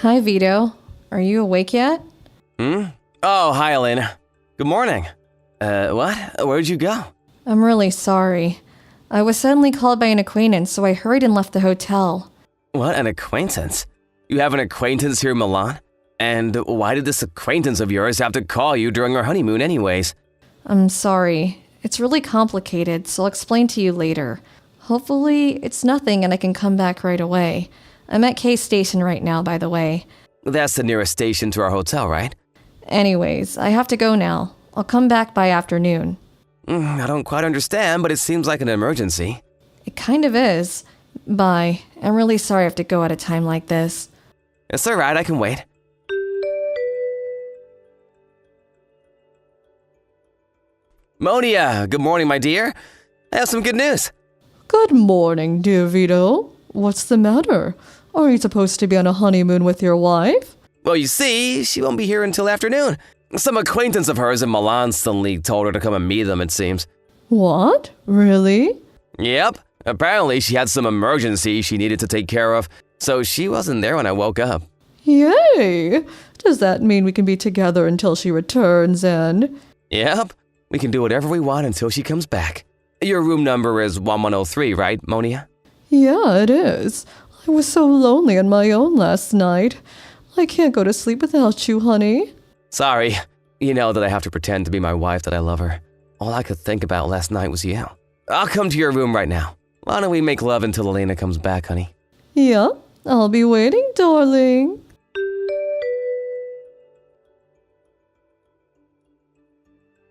Hi, Vito. Are you awake yet? Oh, hi, Elena. Good morning. What? Where'd you go? I'm really sorry. I was suddenly called by an acquaintance, so I hurried and left the hotel. What, an acquaintance? You have an acquaintance here in Milan? And why did this acquaintance of yours have to call you during our honeymoon anyways? I'm sorry. It's really complicated, so I'll explain to you later. Hopefully, it's nothing and I can come back right away. I'm at K Station right now, by the way. That's the nearest station to our hotel, right? Anyways, I have to go now. I'll come back by afternoon. I don't quite understand, but it seems like an emergency. It kind of is. Bye. I'm really sorry I have to go at a time like this. It's alright, I can wait. Monia, good morning, my dear. I have some good news. Good morning, dear Vito. What's the matter? Are you supposed to be on a honeymoon with your wife? Well, you see, she won't be here until afternoon. Some acquaintance of hers in Milan suddenly told her to come and meet them, it seems. What? Really? Yep. Apparently, she had some emergency she needed to take care of, so she wasn't there when I woke up. Yay! Does that mean we can be together until she returns and… Yep. We can do whatever we want until she comes back. Your room number is 1103, right, Monia? Yeah, it is. I was so lonely on my own last night. I can't go to sleep without you, honey. Sorry. You know that I have to pretend to be my wife that I love her. All I could think about last night was you. I'll come to your room right now. Why don't we make love until Elena comes back, honey? Yeah, I'll be waiting, darling.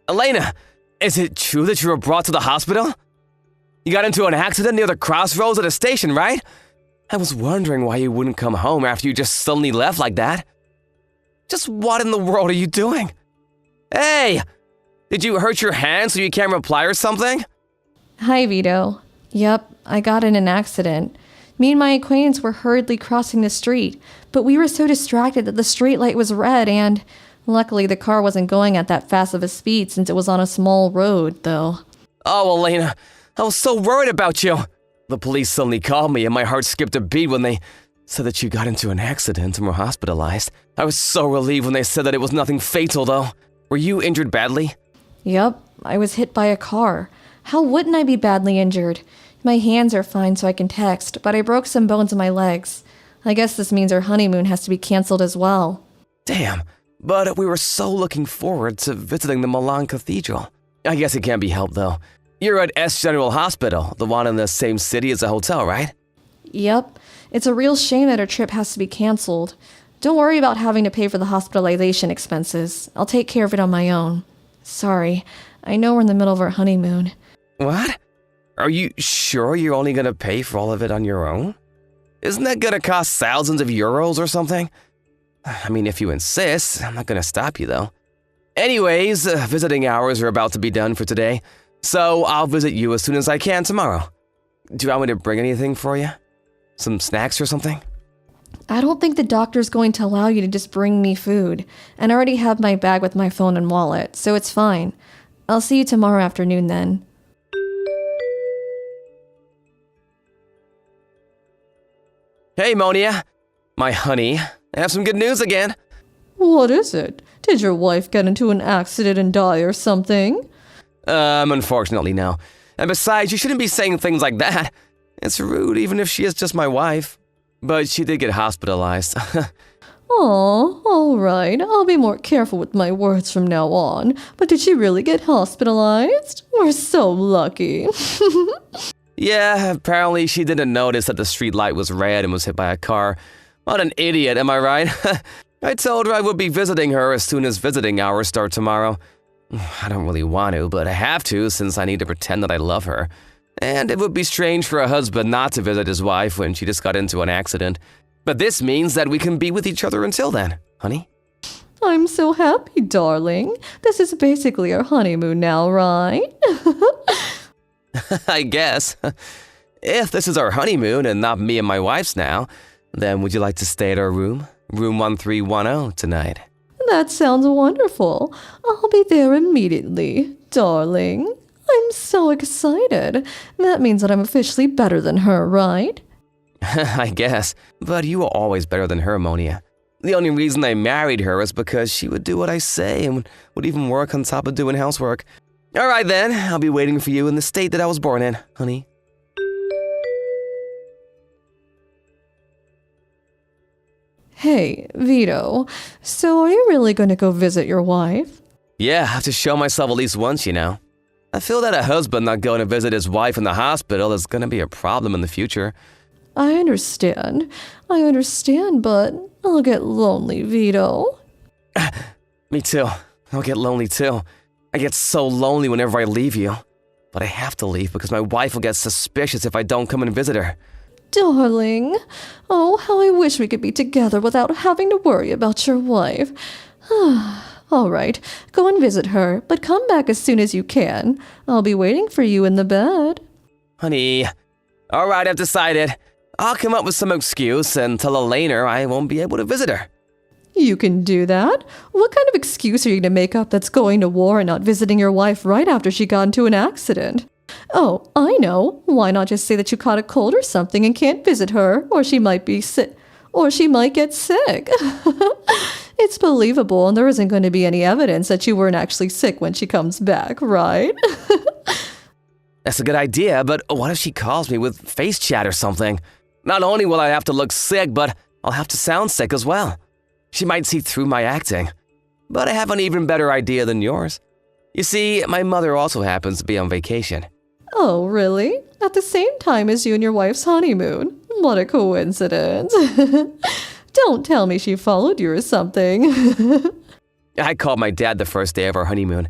Elena, is it true that you were brought to the hospital? You got into an accident near the crossroads at a station, right? I was wondering why you wouldn't come home after you just suddenly left like that. Just what in the world are you doing? Hey! Did you hurt your hand so you can't reply or something? Hi, Vito. Yep, I got in an accident. Me and my acquaintance were hurriedly crossing the street, but we were so distracted that the street light was red and… Luckily, the car wasn't going at that fast of a speed since it was on a small road, though. Oh, Elena, I was so worried about you. The police suddenly called me and my heart skipped a beat when they said that you got into an accident and were hospitalized. I was so relieved when they said that it was nothing fatal, though. Were you injured badly? Yep, I was hit by a car. How wouldn't I be badly injured? My hands are fine so I can text, but I broke some bones in my legs. I guess this means our honeymoon has to be canceled as well. Damn, but we were so looking forward to visiting the Milan Cathedral. I guess it can't be helped, though. You're at S General Hospital, the one in the same city as the hotel, right? Yep, it's a real shame that our trip has to be canceled. Don't worry about having to pay for the hospitalization expenses. I'll take care of it on my own. Sorry, I know we're in the middle of our honeymoon. What? Are you sure you're only gonna pay for all of it on your own? Isn't that gonna cost thousands of euros or something? I mean, if you insist, I'm not gonna stop you though. Anyways, visiting hours are about to be done for today, so I'll visit you as soon as I can tomorrow. Do you want me to bring anything for you? Some snacks or something? I don't think the doctor's going to allow you to just bring me food, and I already have my bag with my phone and wallet, so it's fine. I'll see you tomorrow afternoon then. Hey, Monia. My honey, I have some good news again. What is it? Did your wife get into an accident and die or something? Unfortunately, no. And besides, you shouldn't be saying things like that. It's rude, even if she is just my wife. But she did get hospitalized. Aw, all right. I'll be more careful with my words from now on. But did she really get hospitalized? We're so lucky. Yeah, apparently she didn't notice that the street light was red and was hit by a car. What an idiot, am I right? I told her I would be visiting her as soon as visiting hours start tomorrow. I don't really want to, but I have to since I need to pretend that I love her. And it would be strange for a husband not to visit his wife when she just got into an accident. But this means that we can be with each other until then, honey. I'm so happy, darling. This is basically our honeymoon now, right? I guess. If this is our honeymoon and not me and my wife's now, then would you like to stay at our room? Room 1310 tonight. That sounds wonderful. I'll be there immediately, darling. I'm so excited. That means that I'm officially better than her, right? I guess, but you are always better than her, Monia. The only reason I married her is because she would do what I say and would even work on top of doing housework. All right then, I'll be waiting for you in the state that I was born in, honey. Hey, Vito, so are you really going to go visit your wife? Yeah, I have to show myself at least once, you know. I feel that a husband not going to visit his wife in the hospital is going to be a problem in the future. I understand, but I'll get lonely, Vito. Me too. I'll get lonely too. I get so lonely whenever I leave you. But I have to leave because my wife will get suspicious if I don't come and visit her. Darling, oh, how I wish we could be together without having to worry about your wife. All right, go and visit her, but come back as soon as you can. I'll be waiting for you in the bed. Honey, all right, I've decided. I'll come up with some excuse and tell Elena I won't be able to visit her. You can do that? What kind of excuse are you going to make up that's going to war and not visiting your wife right after she got into an accident? Oh, I know. Why not just say that you caught a cold or something and can't visit her, or she might be sick, or she might get sick. It's believable, and there isn't going to be any evidence that you weren't actually sick when she comes back, right? That's a good idea, but what if she calls me with face chat or something? Not only will I have to look sick, but I'll have to sound sick as well. She might see through my acting. But I have an even better idea than yours. You see, my mother also happens to be on vacation. Oh, really? At the same time as you and your wife's honeymoon? What a coincidence. Don't tell me she followed you or something. I called my dad the first day of our honeymoon.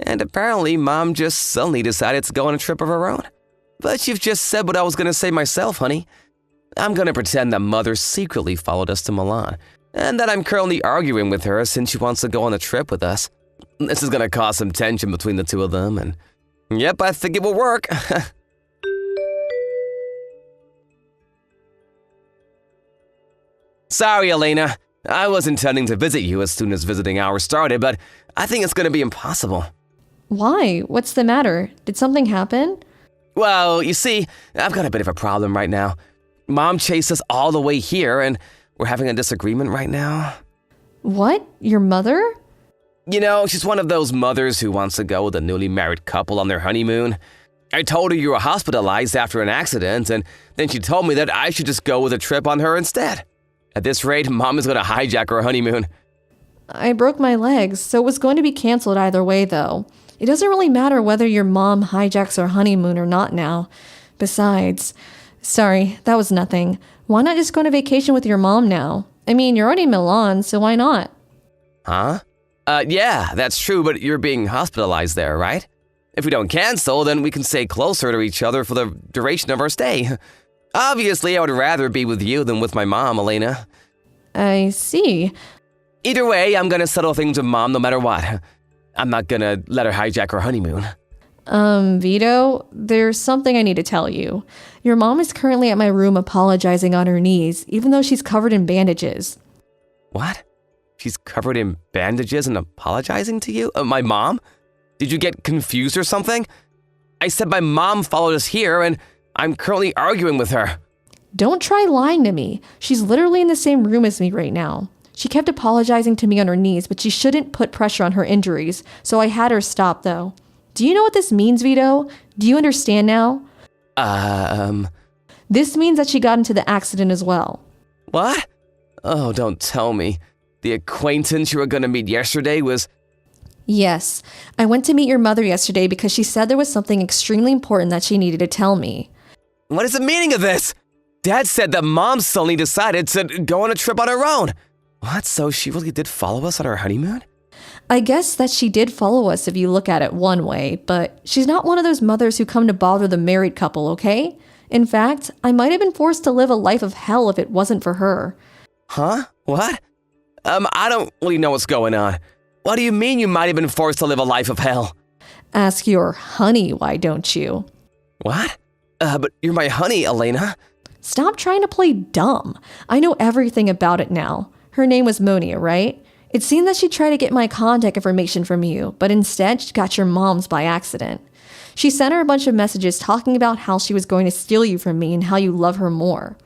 And apparently, Mom just suddenly decided to go on a trip of her own. But you've just said what I was going to say myself, honey. I'm going to pretend that Mother secretly followed us to Milan, and that I'm currently arguing with her since she wants to go on a trip with us. This is going to cause some tension between the two of them, and yep, I think it will work. Sorry, Elena. I was intending to visit you as soon as visiting hours started, but I think it's going to be impossible. Why? What's the matter? Did something happen? Well, you see, I've got a bit of a problem right now. Mom chased us all the way here, and we're having a disagreement right now. What? Your mother? You know, she's one of those mothers who wants to go with a newly married couple on their honeymoon. I told her you were hospitalized after an accident, and then she told me that I should just go with a trip on her instead. At this rate, Mom is going to hijack our honeymoon. I broke my legs, so it was going to be canceled either way, though. It doesn't really matter whether your mom hijacks our honeymoon or not now. Besides, sorry, that was nothing. Why not just go on a vacation with your mom now? I mean, you're already in Milan, so why not? Huh? Yeah, that's true, but you're being hospitalized there, right? If we don't cancel, then we can stay closer to each other for the duration of our stay. Obviously, I would rather be with you than with my mom, Elena. I see. Either way, I'm gonna settle things with Mom no matter what. I'm not gonna let her hijack our honeymoon. Vito, there's something I need to tell you. Your mom is currently at my room apologizing on her knees, even though she's covered in bandages. What? She's covered in bandages and apologizing to you? My mom? Did you get confused or something? I said my mom followed us here, and I'm currently arguing with her. Don't try lying to me. She's literally in the same room as me right now. She kept apologizing to me on her knees, but she shouldn't put pressure on her injuries, so I had her stop, though. Do you know what this means, Vito? Do you understand now? This means that she got into the accident as well. What? Oh, don't tell me. The acquaintance you were gonna meet yesterday was... Yes. I went to meet your mother yesterday because she said there was something extremely important that she needed to tell me. What is the meaning of this? Dad said that Mom suddenly decided to go on a trip on her own. What, so she really did follow us on our honeymoon? I guess that she did follow us if you look at it one way, but she's not one of those mothers who come to bother the married couple, okay? In fact, I might have been forced to live a life of hell if it wasn't for her. Huh? What? I don't really know what's going on. What do you mean you might have been forced to live a life of hell? Ask your honey, why don't you? What? But you're my honey, Elena. Stop trying to play dumb. I know everything about it now. Her name was Monia, right? It seemed that she tried to get my contact information from you, but instead she got your mom's by accident. She sent her a bunch of messages talking about how she was going to steal you from me and how you love her more.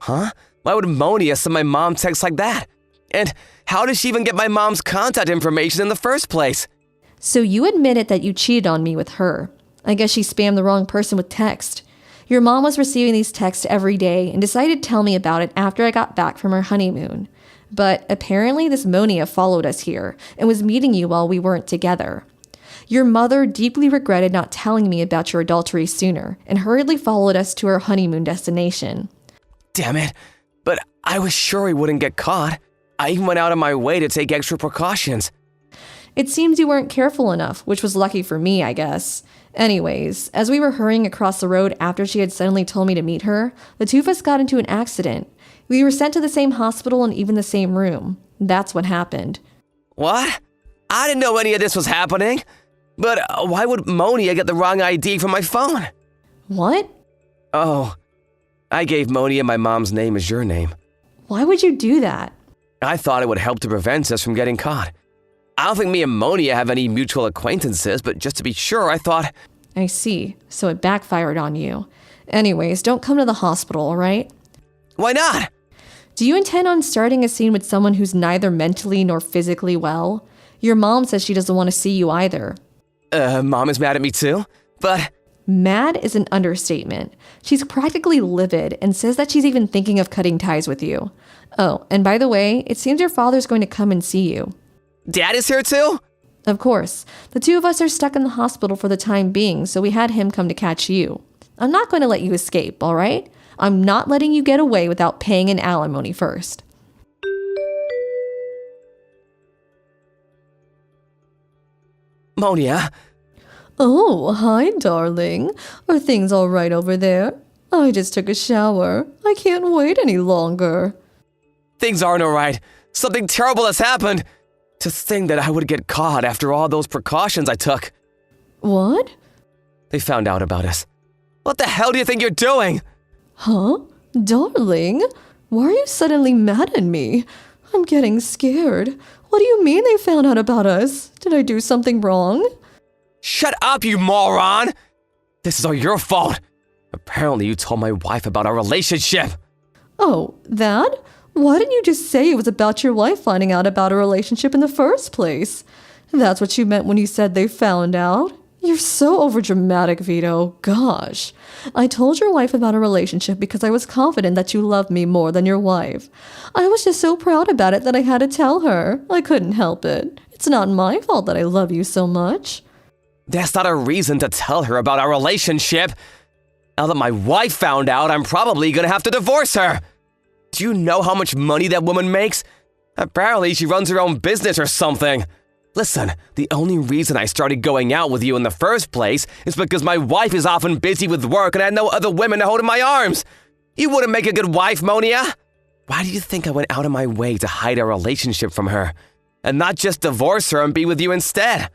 Huh? Why would Monia send my mom texts like that? And how did she even get my mom's contact information in the first place? So you admitted that you cheated on me with her. I guess she spammed the wrong person with text. Your mom was receiving these texts every day and decided to tell me about it after I got back from our honeymoon. But apparently this Monia followed us here and was meeting you while we weren't together. Your mother deeply regretted not telling me about your adultery sooner and hurriedly followed us to our honeymoon destination. Damn it. But I was sure he wouldn't get caught. I even went out of my way to take extra precautions. It seems you weren't careful enough, which was lucky for me, I guess. Anyways, as we were hurrying across the road after she had suddenly told me to meet her, the two of us got into an accident. We were sent to the same hospital and even the same room. That's what happened. What? I didn't know any of this was happening. But why would Monia get the wrong ID from my phone? What? Oh, I gave Monia my mom's name as your name. Why would you do that? I thought it would help to prevent us from getting caught. I don't think me and Monia have any mutual acquaintances, but just to be sure, I thought... I see. So it backfired on you. Anyways, don't come to the hospital, all right? Why not? Do you intend on starting a scene with someone who's neither mentally nor physically well? Your mom says she doesn't want to see you either. Mom is mad at me too? But... Mad is an understatement. She's practically livid and says that she's even thinking of cutting ties with you. Oh, and by the way, it seems your father's going to come and see you. Dad is here too? Of course. The two of us are stuck in the hospital for the time being, so we had him come to catch you. I'm not going to let you escape, all right? I'm not letting you get away without paying an alimony first. Monia? Oh, hi, darling. Are things all right over there? I just took a shower. I can't wait any longer. Things aren't alright. Something terrible has happened. To think that I would get caught after all those precautions I took. What? They found out about us. What the hell do you think you're doing? Huh? Darling? Why are you suddenly mad at me? I'm getting scared. What do you mean they found out about us? Did I do something wrong? Shut up, you moron! This is all your fault. Apparently you told my wife about our relationship. Oh, that? Why didn't you just say it was about your wife finding out about a relationship in the first place? That's what you meant when you said they found out? You're so overdramatic, Vito. Gosh. I told your wife about a relationship because I was confident that you loved me more than your wife. I was just so proud about it that I had to tell her. I couldn't help it. It's not my fault that I love you so much. That's not a reason to tell her about our relationship. Now that my wife found out, I'm probably gonna have to divorce her. Do you know how much money that woman makes? Apparently she runs her own business or something. Listen, the only reason I started going out with you in the first place is because my wife is often busy with work and I had no other women to hold in my arms. You wouldn't make a good wife, Monia. Why do you think I went out of my way to hide our relationship from her? And not just divorce her and be with you instead?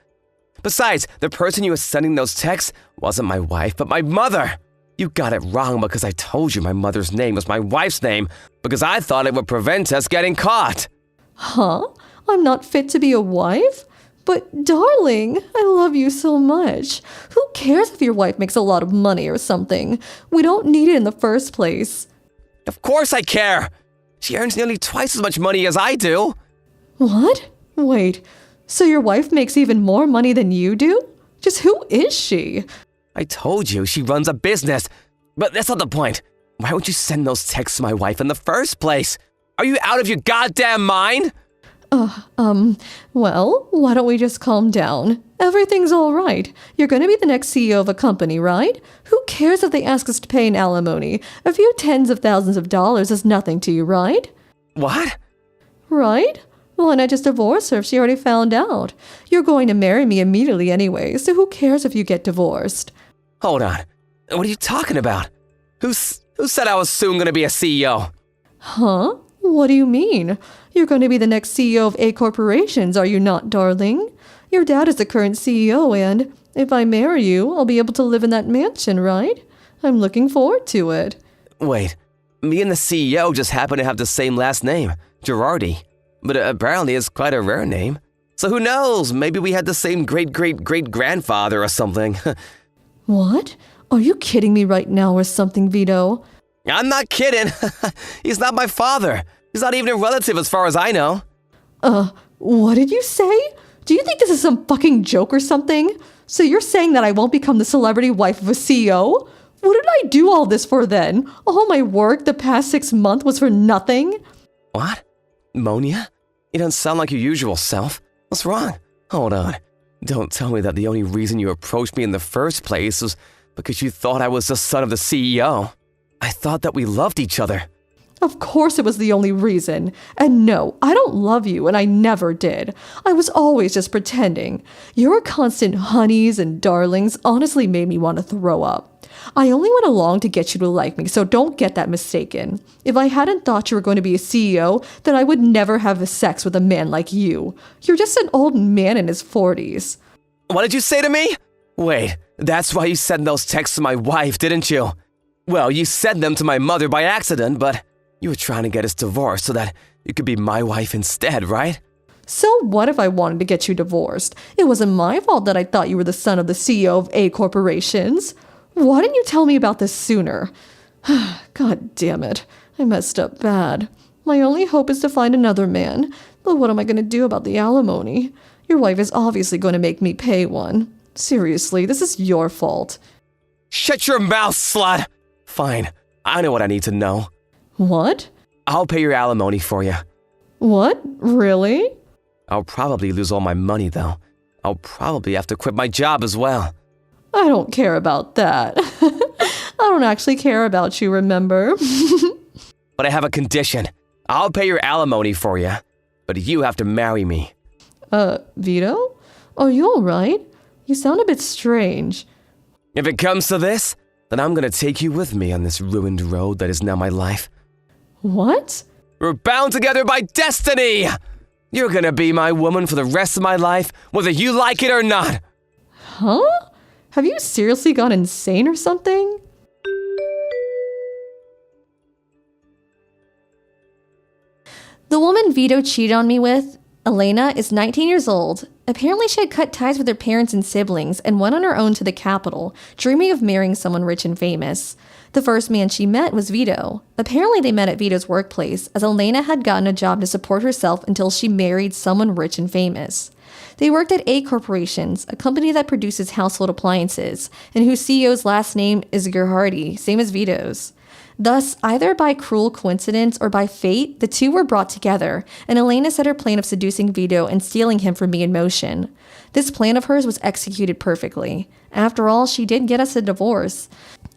Besides, the person you were sending those texts wasn't my wife, but my mother. You got it wrong because I told you my mother's name was my wife's name because I thought it would prevent us getting caught. Huh? I'm not fit to be a wife? But darling, I love you so much. Who cares if your wife makes a lot of money or something? We don't need it in the first place. Of course I care. She earns nearly twice as much money as I do. What? Wait, so your wife makes even more money than you do? Just who is she? I told you she runs a business. But that's not the point. Why would you send those texts to my wife in the first place? Are you out of your goddamn mind? Well, why don't we just calm down? Everything's all right. You're going to be the next CEO of a company, right? Who cares if they ask us to pay an alimony? A few tens of thousands of dollars is nothing to you, right? What? Right? Why not just divorce her if she already found out? You're going to marry me immediately anyway, so who cares if you get divorced? Hold on. What are you talking about? Who said I was soon going to be a CEO? Huh? What do you mean? You're going to be the next CEO of A Corporations, are you not, darling? Your dad is the current CEO, and if I marry you, I'll be able to live in that mansion, right? I'm looking forward to it. Wait, me and the CEO just happen to have the same last name, Girardi. But apparently it's quite a rare name. So who knows, maybe we had the same great-great-great-grandfather or something. What? Are you kidding me right now or something, Vito? I'm not kidding. He's not my father. He's not even a relative as far as I know. What did you say? Do you think this is some fucking joke or something? So you're saying that I won't become the celebrity wife of a CEO? What did I do all this for then? All my work the past 6 months was for nothing? What? Monia? You don't sound like your usual self. What's wrong? Hold on. Don't tell me that the only reason you approached me in the first place was because you thought I was the son of the CEO. I thought that we loved each other. Of course it was the only reason. And no, I don't love you, and I never did. I was always just pretending. Your constant honeys and darlings honestly made me want to throw up. I only went along to get you to like me, so don't get that mistaken. If I hadn't thought you were going to be a CEO, then I would never have sex with a man like you. You're just an old man in his 40s. What did you say to me? Wait, that's why you sent those texts to my wife, didn't you? Well, you sent them to my mother by accident, but you were trying to get us divorced so that you could be my wife instead, right? So what if I wanted to get you divorced? It wasn't my fault that I thought you were the son of the CEO of A corporations. Why didn't you tell me about this sooner? God damn it. I messed up bad. My only hope is to find another man. But what am I going to do about the alimony? Your wife is obviously going to make me pay one. Seriously, this is your fault. Shut your mouth, slut! Fine, I know what I need to know. What? I'll pay your alimony for you. What? Really? I'll probably lose all my money, though. I'll probably have to quit my job as well. I don't care about that. I don't actually care about you, remember? But I have a condition. I'll pay your alimony for you, but you have to marry me. Vito? Are you alright? You sound a bit strange. If it comes to this, then I'm gonna take you with me on this ruined road that is now my life. What? We're bound together by destiny! You're gonna be my woman for the rest of my life, whether you like it or not. Huh? Have you seriously gone insane or something? The woman Vito cheated on me with, Elena, is 19 years old. Apparently she had cut ties with her parents and siblings and went on her own to the capital, dreaming of marrying someone rich and famous. The first man she met was Vito. Apparently they met at Vito's workplace, as Elena had gotten a job to support herself until she married someone rich and famous. They worked at A Corporations, a company that produces household appliances, and whose CEO's last name is Gerhardi, same as Vito's. Thus, either by cruel coincidence or by fate, the two were brought together, and Elena set her plan of seducing Vito and stealing him from me in motion. This plan of hers was executed perfectly. After all, she did get us a divorce.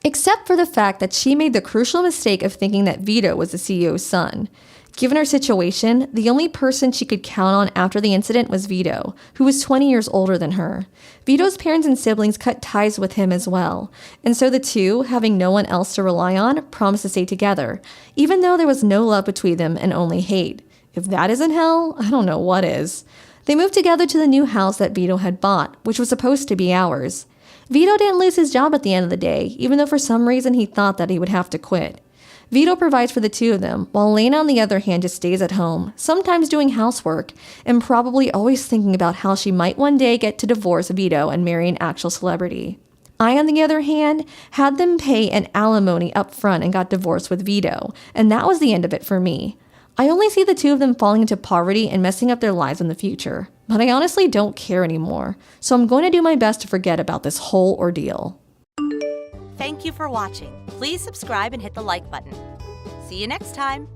Except for the fact that she made the crucial mistake of thinking that Vito was the CEO's son. Given her situation, the only person she could count on after the incident was Vito, who was 20 years older than her. Vito's parents and siblings cut ties with him as well, and so the two, having no one else to rely on, promised to stay together, even though there was no love between them and only hate. If that isn't hell, I don't know what is. They moved together to the new house that Vito had bought, which was supposed to be ours. Vito didn't lose his job at the end of the day, even though for some reason he thought that he would have to quit. Vito provides for the two of them, while Elena on the other hand just stays at home, sometimes doing housework, and probably always thinking about how she might one day get to divorce Vito and marry an actual celebrity. I, on the other hand, had them pay an alimony up front and got divorced with Vito, and that was the end of it for me. I only see the two of them falling into poverty and messing up their lives in the future, but I honestly don't care anymore, so I'm going to do my best to forget about this whole ordeal. Thank you for watching. Please subscribe and hit the like button. See you next time.